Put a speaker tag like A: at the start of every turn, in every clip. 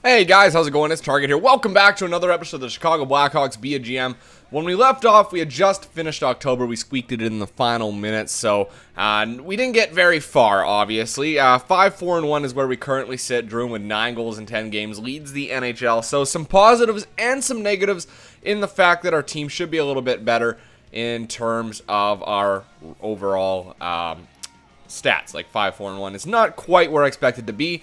A: Hey guys, how's it going? It's Target here. Welcome back to another episode of the Chicago Blackhawks Be a GM. When we left off, we had just finished October. We squeaked it in the final minutes, so we didn't get very far, obviously. 5-4-1 is where we currently sit. Drew with 9 goals in 10 games, leads the NHL. So some positives and some negatives in the fact that our team should be a little bit better in terms of our overall stats. Like 5-4-1 is not quite where I expected to be.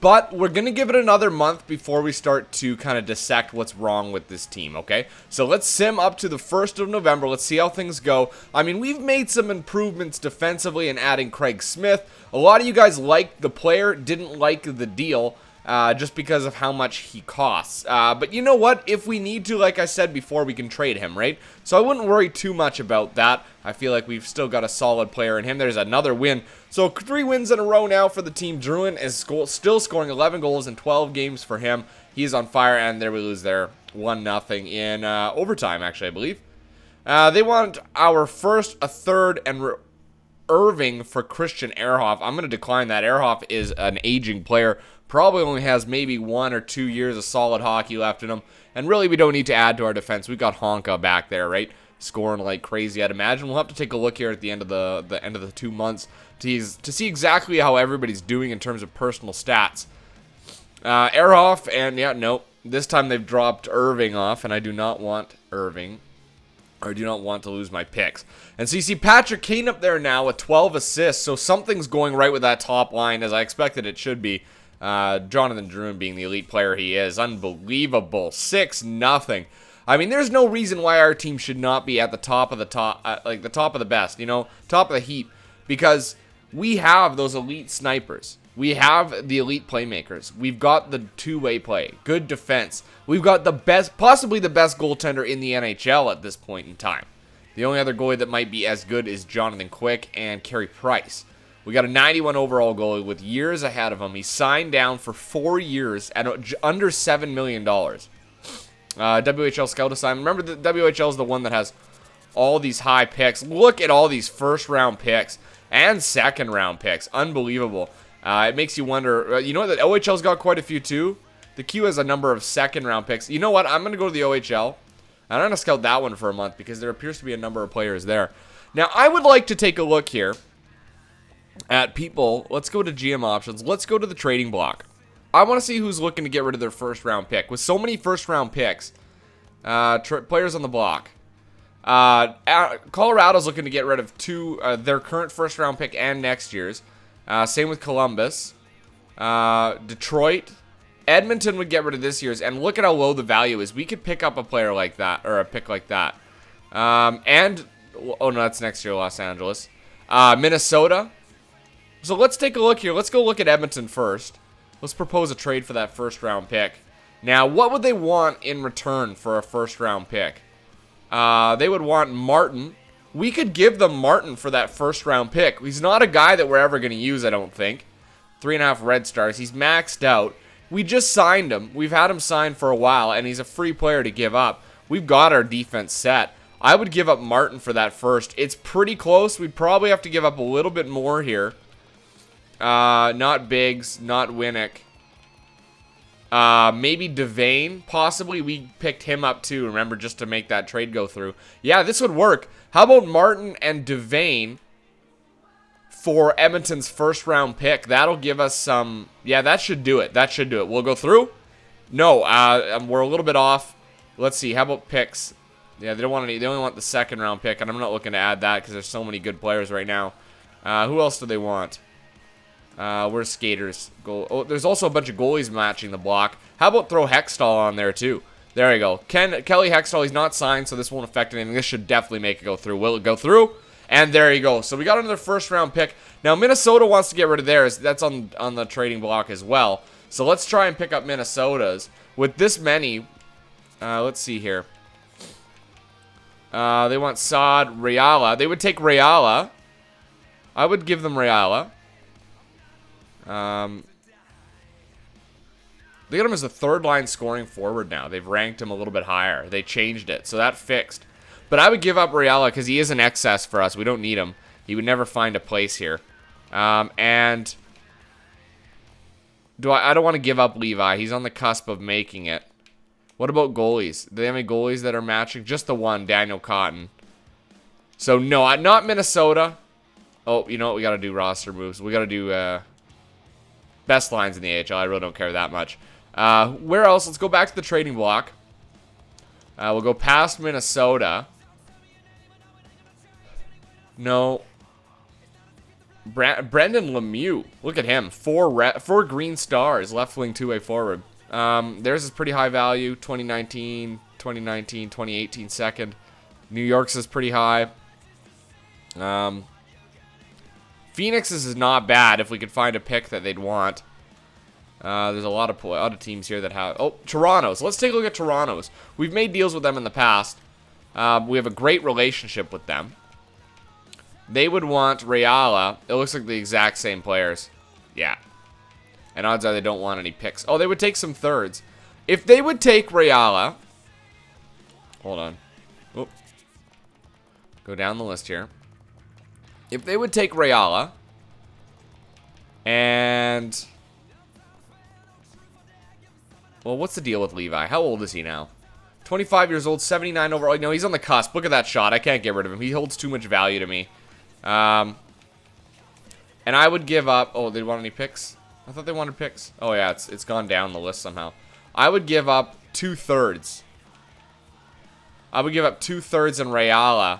A: But we're going to give it another month before we start to kind of dissect what's wrong with this team, okay? So let's sim up to the 1st of November. Let's see how things go. I mean, we've made some improvements defensively in adding Craig Smith. A lot of you guys liked the player, didn't like the deal, just because of how much he costs. But you know what? If we need to, like I said before, we can trade him, right? So I wouldn't worry too much about that. I feel like we've still got a solid player in him. There's another win. So 3 wins in a row now for the team. Druin is still scoring 11 goals in 12 games for him. He's on fire, and there we lose there 1-0 in overtime, actually, I believe. They want our first, a third, and Irving for Christian Ehrhoff. I'm going to decline that. Ehrhoff is an aging player. Probably only has maybe 1 or 2 years of solid hockey left in him. And really, we don't need to add to our defense. We got Honka back there, right? Scoring like crazy, I'd imagine. We'll have to take a look here at the end of the end of the 2 months to see exactly how everybody's doing in terms of personal stats. Ehrhoff, and yeah, nope. This time they've dropped Irving off, and I do not want Irving. Or do not want to lose my picks. And so you see Patrick Kane up there now with 12 assists. So something's going right with that top line, as I expected it should be. Jonathan Drouin being the elite player he is. Unbelievable. 6-0. I mean, there's no reason why our team should not be at the top of the like the top of the best, you know, top of the heap. Because we have those elite snipers. We have the elite playmakers. We've got the two-way play. Good defense. We've got the best, possibly the best goaltender in the NHL at this point in time. The only other goalie that might be as good is Jonathan Quick and Carey Price. We got a 91 overall goalie with years ahead of him. He's signed down for 4 years at under $7 million. WHL scout assignment. Remember, the WHL is the one that has all these high picks. Look at all these first-round picks and second-round picks. Unbelievable. It makes you wonder. You know what? The OHL's got quite a few, too. The Q has a number of second-round picks. You know what? I'm going to go to the OHL. I'm going to scout that one for a month because there appears to be a number of players there. Now, I would like to take a look here at people. Let's go to GM options. Let's go to the trading block. I want to see who's looking to get rid of their first-round pick. With so many first-round picks, players on the block. Colorado's looking to get rid of their current first-round pick and next year's. Same with Columbus. Detroit. Edmonton would get rid of this year's. And look at how low the value is. We could pick up a player like that, or a pick like that. Oh no, that's next year, Los Angeles. Minnesota. So let's take a look here. Let's go look at Edmonton first. Let's propose a trade for that first-round pick. Now, what would they want in return for a first-round pick? They would want Martin. We could give them Martin for that first-round pick. He's not a guy that we're ever going to use, I don't think. 3.5 red stars. He's maxed out. We just signed him. We've had him signed for a while, and he's a free player to give up. We've got our defense set. I would give up Martin for that first. It's pretty close. We'd probably have to give up a little bit more here. Not Biggs, not Winnick. Maybe Devane. Possibly we picked him up too, remember, just to make that trade go through. Yeah, this would work. How about Martin and Devane for Edmonton's first-round pick? That'll give us some. Yeah, that should do it. That should do it. We'll go through? No, we're a little bit off. Let's see. How about picks? Yeah, they don't want any. They only want the second-round pick, and I'm not looking to add that because there's so many good players right now. Who else do they want? Where's skaters? Oh, there's also a bunch of goalies matching the block. How about throw Hextall on there too? There you go. Kelly Hextall, he's not signed, so this won't affect anything. This should definitely make it go through. Will it go through? And there you go. So we got another first-round pick. Now, Minnesota wants to get rid of theirs. That's on the trading block as well. So let's try and pick up Minnesota's. With this many, let's see here. They want Saad, Reala. They would take Reala. I would give them Reala. They got him as a third-line scoring forward now. They've ranked him a little bit higher. They changed it, so that fixed. But I would give up Reala because he is an excess for us. We don't need him. He would never find a place here. And I don't want to give up Levi. He's on the cusp of making it. What about goalies? Do they have any goalies that are matching? Just the one, Daniel Cotton. So, no, not Minnesota. Oh, you know what? We got to do roster moves. We got to do best lines in the AHL. I really don't care that much. Where else? Let's go back to the trading block. We'll go past Minnesota. No. Brendan Lemieux. Look at him. Four green stars. Left wing, two-way forward. Theirs is pretty high value. 2019, 2018 second. New York's is pretty high. Phoenix's is not bad if we could find a pick that they'd want. There's a lot of teams here that have... Oh, Toronto's. Let's take a look at Toronto's. We've made deals with them in the past. We have a great relationship with them. They would want Rayala. It looks like the exact same players. Yeah. And odds are they don't want any picks. Oh, they would take some thirds. If they would take Rayala... Hold on. Oh. Go down the list here. If they would take Rayala... And... Well, what's the deal with Levi? How old is he now? 25 years old, 79 overall. No, he's on the cusp. Look at that shot. I can't get rid of him. He holds too much value to me. And I would give up... Oh, they want any picks? I thought they wanted picks. Oh, yeah, it's gone down the list somehow. I would give up 2/3. I would give up 2/3 in Rayala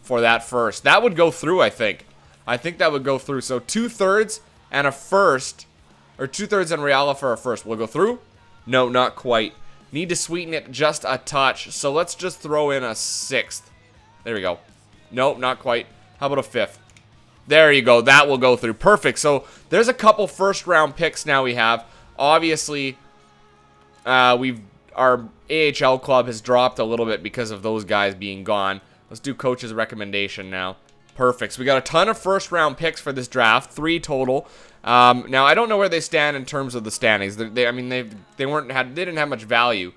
A: for that first. That would go through, I think. I think that would go through. So 2/3 and a first, or 2/3 in Rayala for a first. Will it go through? No, not quite. Need to sweeten it just a touch. So let's just throw in a 6th. There we go. Nope, not quite. How about a 5th? There you go. That will go through. Perfect. So there's a couple first-round picks now we have. Obviously, our AHL club has dropped a little bit because of those guys being gone. Let's do coach's recommendation now. Perfect. So we got a ton of first-round picks for this draft. 3 total. Now I don't know where they stand in terms of the standings. They didn't have much value.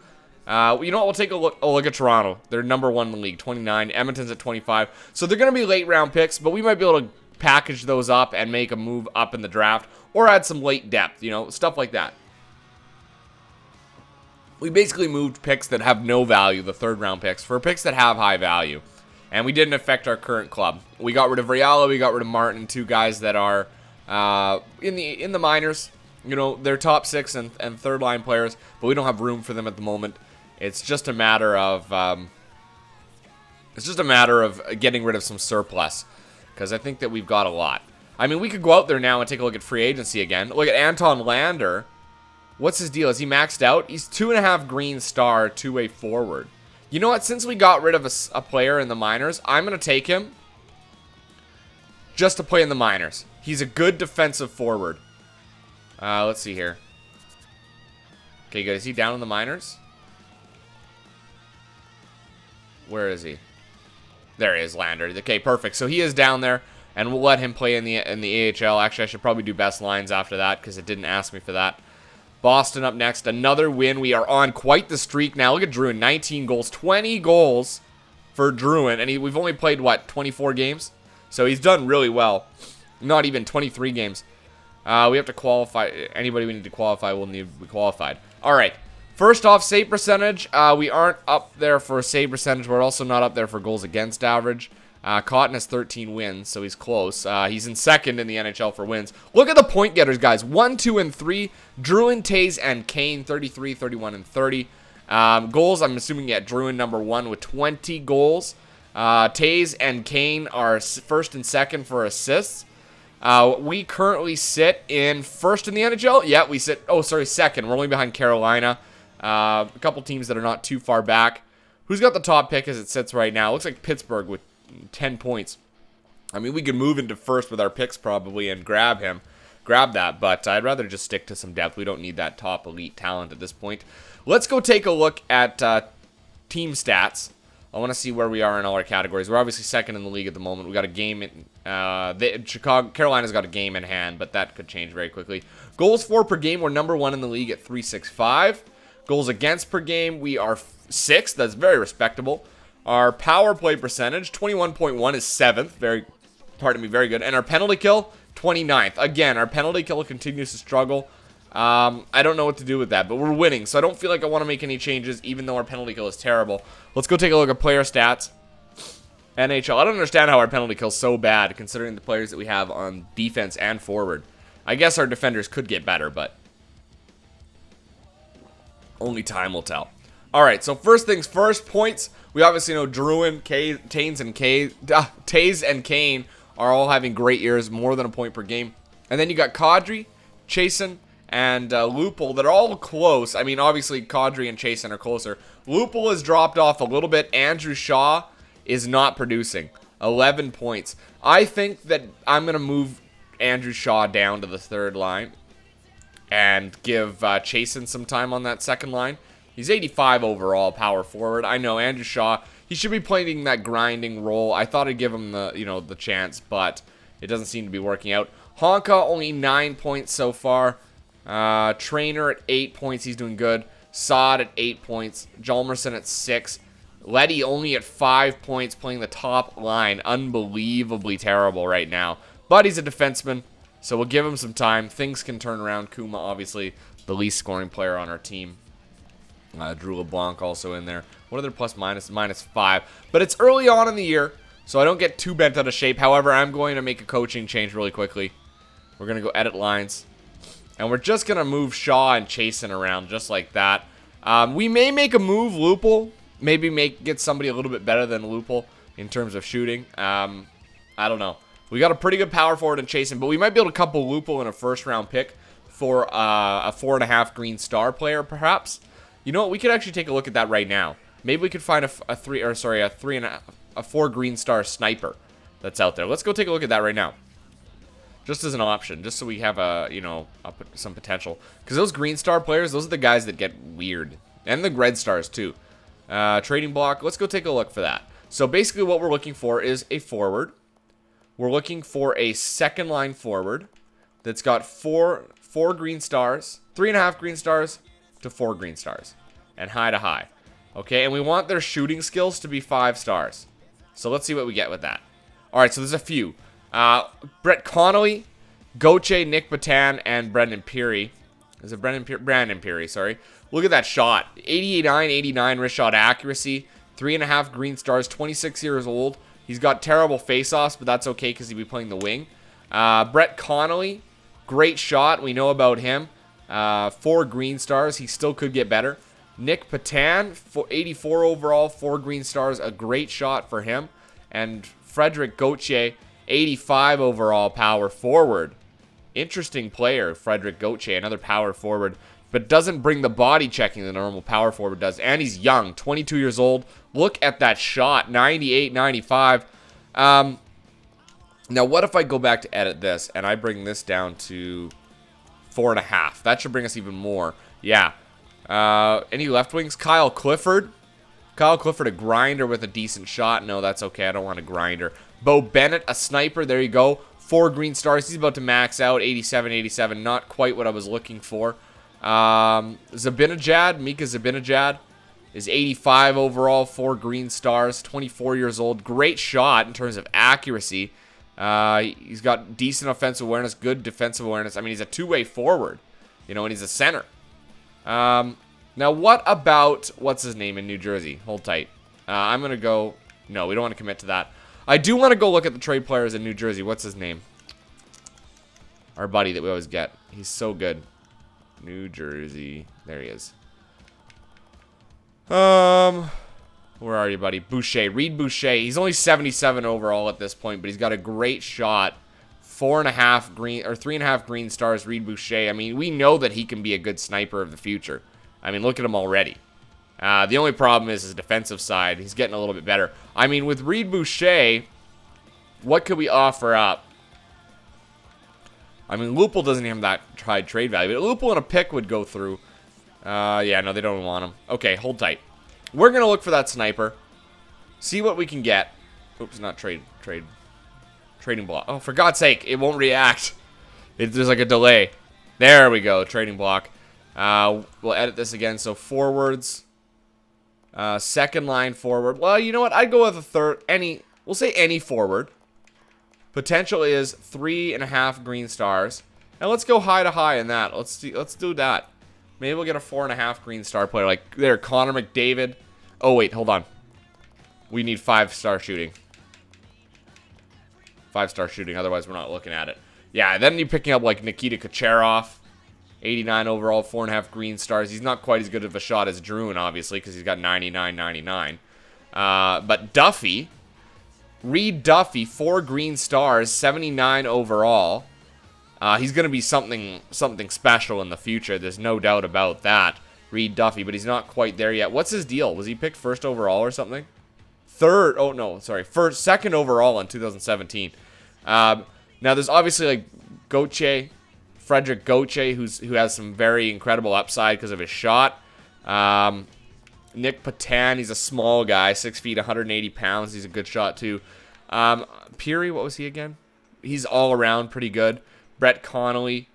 A: You know what? We'll take a look at Toronto. They're number 1 in the league, 29. Edmonton's at 25. So they're going to be late-round picks, but we might be able to package those up and make a move up in the draft or add some late depth, you know, stuff like that. We basically moved picks that have no value, the 3rd-round picks, for picks that have high value. And we didn't affect our current club. We got rid of Rayala, we got rid of Martin, 2 guys that are in the minors. You know, they're top 6 and 3rd-line players, but we don't have room for them at the moment. It's just a matter of getting rid of some surplus, because I think that we've got a lot. I mean, we could go out there now and take a look at free agency again. Look at Anton Lander. What's his deal? Is he maxed out? He's 2.5 green star, 2-way forward. You know what? Since we got rid of a player in the minors, I'm going to take him just to play in the minors. He's a good defensive forward. Let's see here. Okay, good. Is he down in the minors? Where is he? There he is, Lander. Okay, perfect. So he is down there, and we'll let him play in the AHL. Actually, I should probably do best lines after that because it didn't ask me for that. Boston up next. Another win. We are on quite the streak now. Look at Druin. 19 goals. 20 goals for Druin. And we've only played, what, 24 games? So he's done really well. Not even 23 games. We have to qualify. Anybody we need to qualify will need to be qualified. All right. First off, save percentage. We aren't up there for save percentage. We're also not up there for goals against average. Cotton has 13 wins, so he's close. He's in 2nd in the NHL for wins. Look at the point getters, guys. 1, 2, and 3. Druin, Taze, and Kane, 33, 31, and 30. Goals, I'm assuming, Druin number 1 with 20 goals. Taze and Kane are 1st and 2nd for assists. We currently sit in 1st in the NHL. Yeah, we sit, 2nd. We're only behind Carolina. A couple teams that are not too far back. Who's got the top pick as it sits right now? Looks like Pittsburgh with 10 points. I mean, we could move into 1st with our picks probably and grab that, but I'd rather just stick to some depth. We don't need that top elite talent at this point. Let's go take a look at team stats. I want to see where we are in all our categories. We're obviously 2nd in the league at the moment. We got a game in Carolina's got a game in hand, but that could change very quickly. Goals for per game, we're number 1 in the league at 365. Goals against per game, we are 6th. That's very respectable. Our power play percentage, 21.1, is 7th. Very good. And our penalty kill, 29th. Again, our penalty kill continues to struggle. I don't know what to do with that, but we're winning, so I don't feel like I want to make any changes, even though our penalty kill is terrible. Let's go take a look at player stats. NHL. I don't understand how our penalty kill is so bad, considering the players that we have on defense and forward. I guess our defenders could get better, but only time will tell. All right, so first things first, points. We obviously know Drouin, Taze, and Kane are all having great years, more than a point per game. And then you got Kadri, Chasen, and Lupul that are all close. I mean, obviously, Kadri and Chasen are closer. Lupul has dropped off a little bit. Andrew Shaw is not producing. 11 points. I think that I'm going to move Andrew Shaw down to the third line and give Chasen some time on that second line. He's 85 overall, power forward. I know Andrew Shaw, he should be playing that grinding role. I thought I'd give him the chance, but it doesn't seem to be working out. Honka, only 9 points so far. Trainer at 8 points, he's doing good. Saad at 8 points. Jalmerson at 6. Letty only at 5 points, playing the top line. Unbelievably terrible right now. But he's a defenseman, so we'll give him some time. Things can turn around. Kuma, obviously, the least scoring player on our team. Drew LeBlanc also in there. What are their plus minus? -5. But it's early on in the year, so I don't get too bent out of shape. However, I'm going to make a coaching change really quickly. We're going to go edit lines. And we're just going to move Shaw and Chasen around just like that. We may make a move, Lupul. Maybe get somebody a little bit better than Lupul in terms of shooting. I don't know. We got a pretty good power forward in Chasen, but we might be able to couple Lupul in a first-round pick for a 4.5 green star player, perhaps. You know what? We could actually take a look at that right now. Maybe we could find a 4 green star sniper that's out there. Let's go take a look at that right now. Just as an option, just so we have some potential. Because those green star players, those are the guys that get weird. And the red stars, too. Trading block, let's go take a look for that. So basically what we're looking for is a forward. We're looking for a second line forward that's got four green stars, 3.5 green stars to 4 green stars. And high to high. Okay, and we want their shooting skills to be 5 stars. So let's see what we get with that. Alright, so there's a few. Brett Connolly, Gauthier, Nick Batan, and Brendan Peary. Is it Brandon Peary, sorry. Look at that shot. 89 wrist shot accuracy. 3.5 green stars, 26 years old. He's got terrible face-offs, but that's okay because he'll be playing the wing. Brett Connolly, great shot. We know about him. 4 green stars. He still could get better. Nick Patan, 84 overall, 4 green stars. A great shot for him. And Frederick Gauthier, 85 overall, power forward. Interesting player, Frederick Gauthier, another power forward. But doesn't bring the body checking the normal power forward does. And he's young, 22 years old. Look at that shot, 98, 95. Now, what if I go back to edit this and I bring this down to 4.5? That should bring us even more. Yeah. Any left wings? Kyle Clifford. Kyle Clifford, a grinder with a decent shot. No, that's okay. I don't want a grinder. Bo Bennett, a sniper. There you go. 4 green stars. He's about to max out. 87. Not quite what I was looking for. Mika Zabinajad is 85 overall, 4 green stars, 24 years old. Great shot in terms of accuracy. He's got decent offensive awareness, good defensive awareness. I mean, he's a two-way forward, and he's a center. Now, what about, what's his name in New Jersey? Hold tight. I'm going to go, no, we don't want to commit to that. I do want to go look at the trade players in New Jersey. What's his name? Our buddy that we always get. He's so good. New Jersey. There he is. Where are you, buddy? Boucher. Reed Boucher. He's only 77 overall at this point, but he's got a great shot. 3.5 green stars, Reed Boucher. I mean, we know that he can be a good sniper of the future. I mean, look at him already. The only problem is his defensive side. He's getting a little bit better. I mean, with Reed Boucher, what could we offer up? I mean, Lupul doesn't have that trade value, but Lupul and a pick would go through. Yeah, no, they don't want him. Okay, hold tight. We're going to look for that sniper. See what we can get. Oops, not trading block. Oh, for God's sake, it won't react. There's like a delay. There we go, trading block. We'll edit this again. So forwards. Second line forward. Well, you know what? I'd go with a third. We'll say any forward. Potential is 3.5 green stars. And let's go high to high in that. Let's see. Let's do that. Maybe we'll get a 4.5 green star player. Like, there, Connor McDavid. Oh, wait, hold on. We need 5-star shooting. 5-star shooting, otherwise we're not looking at it. Yeah, then you're picking up, like, Nikita Kucherov. 89 overall, 4.5 green stars. He's not quite as good of a shot as Druin, obviously, because he's got 99. But Duffy, Reed Duffy, 4 green stars, 79 overall. He's going to be something special in the future. There's no doubt about that. Reed Duffy, but he's not quite there yet. What's his deal? Was he picked first overall or something? Second overall in 2017. Now there's obviously like Frederick Gauthier, who has some very incredible upside because of his shot. Nick Patan, he's a small guy, 6 feet, 180 pounds. He's a good shot too. Peary, what was he again? He's all around pretty good. Brett Connolly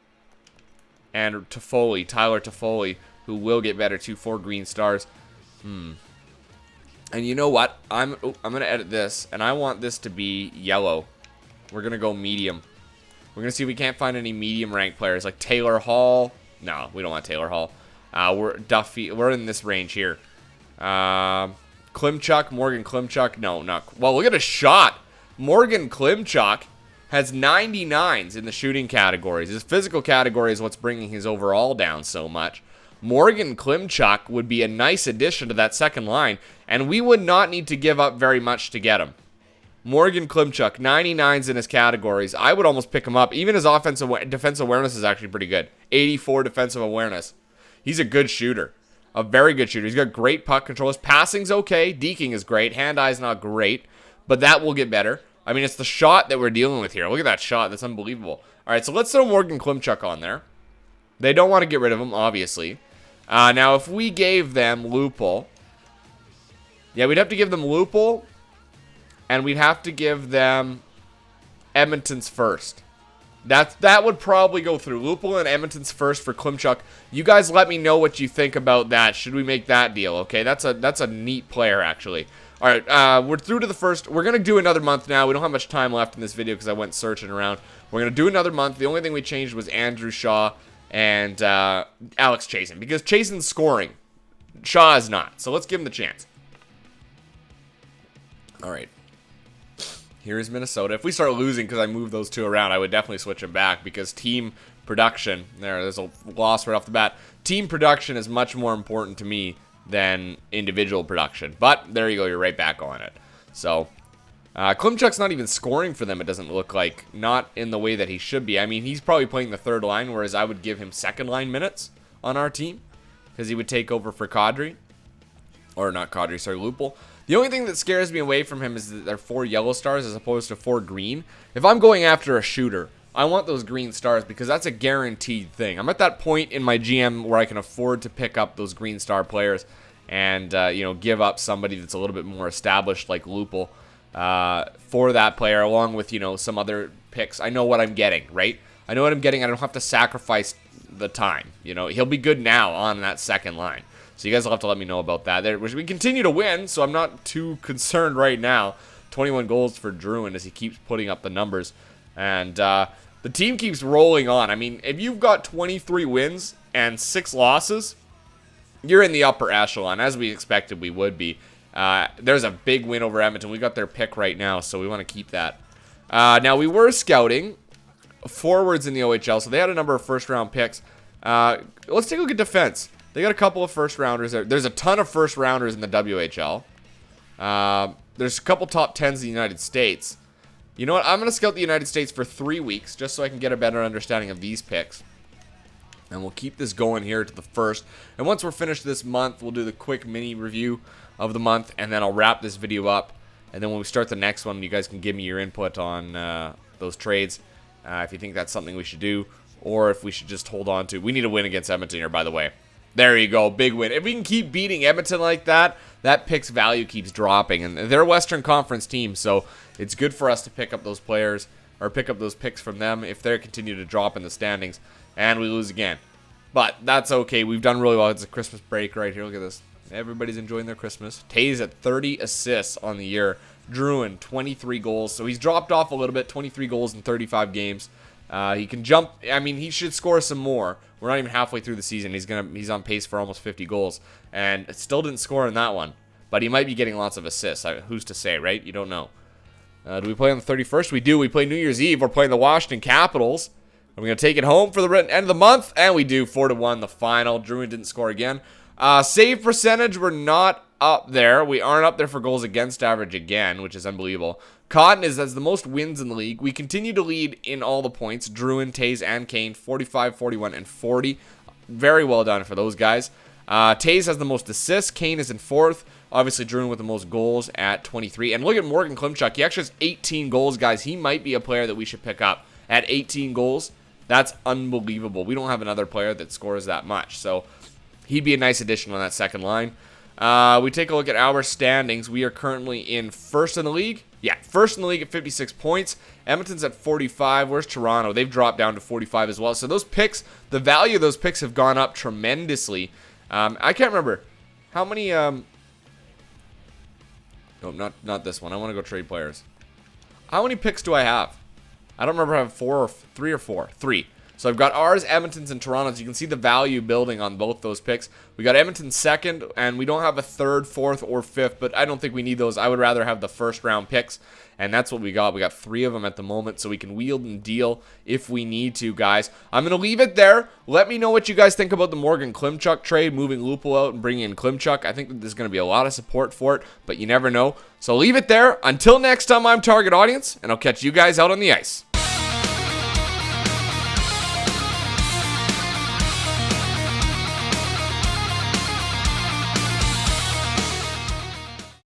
A: and Tyler Toffoli, who will get better too, 4 green stars. And you know what? I'm gonna edit this, and I want this to be yellow. We're gonna go medium. We're gonna see if we can't find any medium ranked players like Taylor Hall. No, we don't want Taylor Hall. We're in this range here. Morgan Klimchuk. No, not. Well, look at his shot. Morgan Klimchuk has 99s in the shooting categories. His physical category is what's bringing his overall down so much. Morgan Klimchuk would be a nice addition to that second line, and we would not need to give up very much to get him. Morgan Klimchuk, 99s in his categories. I would almost pick him up. Even his defensive awareness is actually pretty good. 84 defensive awareness. He's a good shooter. A very good shooter. He's got great puck control. His passing's okay. Deking is great. Hand-eye's not great, but that will get better. I mean, it's the shot that we're dealing with here. Look at that shot. That's unbelievable. All right, so let's throw Morgan Klimchuk on there. They don't want to get rid of him, obviously. Now, if we gave them Lupul, yeah, we'd have to give them Lupul, and we'd have to give them Edmonton's first. That would probably go through. Lupul and Edmonton's first for Klimchuk. You guys let me know what you think about that. Should we make that deal, okay? That's a neat player, actually. All right, we're through to the first. We're going to do another month now. We don't have much time left in this video because I went searching around. We're going to do another month. The only thing we changed was Andrew Shaw and Alex Chasen, because Chasen's scoring. Shaw is not. So let's give him the chance. All right. Here's Minnesota. If we start losing because I moved those two around, I would definitely switch them back because team production, there's a loss right off the bat. Team production is much more important to me than individual production. But there you go. You're right back on it. So Klimchuk's not even scoring for them, it doesn't look like. Not in the way that he should be. I mean, he's probably playing the third line, whereas I would give him second line minutes on our team because he would take over for Kadri. Or not Kadri, sorry, Lupul. The only thing that scares me away from him is that they're 4 yellow stars as opposed to 4 green. If I'm going after a shooter, I want those green stars because that's a guaranteed thing. I'm at that point in my GM where I can afford to pick up those green star players and give up somebody that's a little bit more established like Lupul for that player, along with some other picks. I know what I'm getting, right? I know what I'm getting. I don't have to sacrifice the time. He'll be good now on that second line. So you guys will have to let me know about that. We continue to win, so I'm not too concerned right now. 21 goals for Druin as he keeps putting up the numbers. And the team keeps rolling on. I mean, if you've got 23 wins and 6 losses, you're in the upper echelon, as we expected we would be. There's a big win over Edmonton. We got their pick right now, so we want to keep that. Now, we were scouting forwards in the OHL, so they had a number of first-round picks. Let's take a look at defense. They got a couple of first-rounders there. There's a ton of first-rounders in the WHL. There's a couple top 10s in the United States. You know what? I'm going to scout the United States for 3 weeks just so I can get a better understanding of these picks. And we'll keep this going here to the first. And once we're finished this month, we'll do the quick mini review of the month, and then I'll wrap this video up. And then when we start the next one, you guys can give me your input on those trades, if you think that's something we should do, or if we should just hold on to. We need a win against Edmonton here, by the way. There you go, big win. If we can keep beating Edmonton like that, that pick's value keeps dropping. And they're a Western Conference team, so it's good for us to pick up those players, or pick up those picks from them if they continue to drop in the standings, and we lose again. But that's okay. We've done really well. It's a Christmas break right here. Look at this. Everybody's enjoying their Christmas. Tays at 30 assists on the year. Druin, 23 goals. So he's dropped off a little bit, 23 goals in 35 games. He can jump. I mean, he should score some more. We're not even halfway through the season. He's on pace for almost 50 goals, and still didn't score in that one. But he might be getting lots of assists. Who's to say, right? You don't know. Do we play on the 31st? We do. We play New Year's Eve. We're playing the Washington Capitals. Are we going to take it home for the end of the month? And we do. 4-1 the final. Druin didn't score again. Save percentage, we're not up there. We aren't up there for goals against average again, which is unbelievable. Cotton has the most wins in the league. We continue to lead in all the points. Druin, Taze, and Kane, 45, 41, and 40. Very well done for those guys. Taze has the most assists. Kane is in 4th. Obviously, Druin with the most goals at 23. And look at Morgan Klimchuk. He actually has 18 goals, guys. He might be a player that we should pick up. At 18 goals, that's unbelievable. We don't have another player that scores that much. So he'd be a nice addition on that second line. We take a look at our standings. We are currently in 1st in the league. Yeah, 1st in the league at 56 points. Edmonton's at 45. Where's Toronto? They've dropped down to 45 as well. So those picks, the value of those picks have gone up tremendously. I can't remember. How many... No, not this one. I want to go trade players. How many picks do I have? I don't remember if I have 3 or 4. 3. So I've got ours, Edmonton's, and Toronto's. You can see the value building on both those picks. We got Edmonton 2nd, and we don't have a 3rd, 4th, or 5th, but I don't think we need those. I would rather have the first round picks, and that's what we got. We got 3 of them at the moment, so we can wield and deal if we need to, guys. I'm going to leave it there. Let me know what you guys think about the Morgan Klimchuk trade, moving Lupo out and bringing in Klimchuk. I think that there's going to be a lot of support for it, but you never know. So leave it there. Until next time, I'm Target Audience, and I'll catch you guys out on the ice.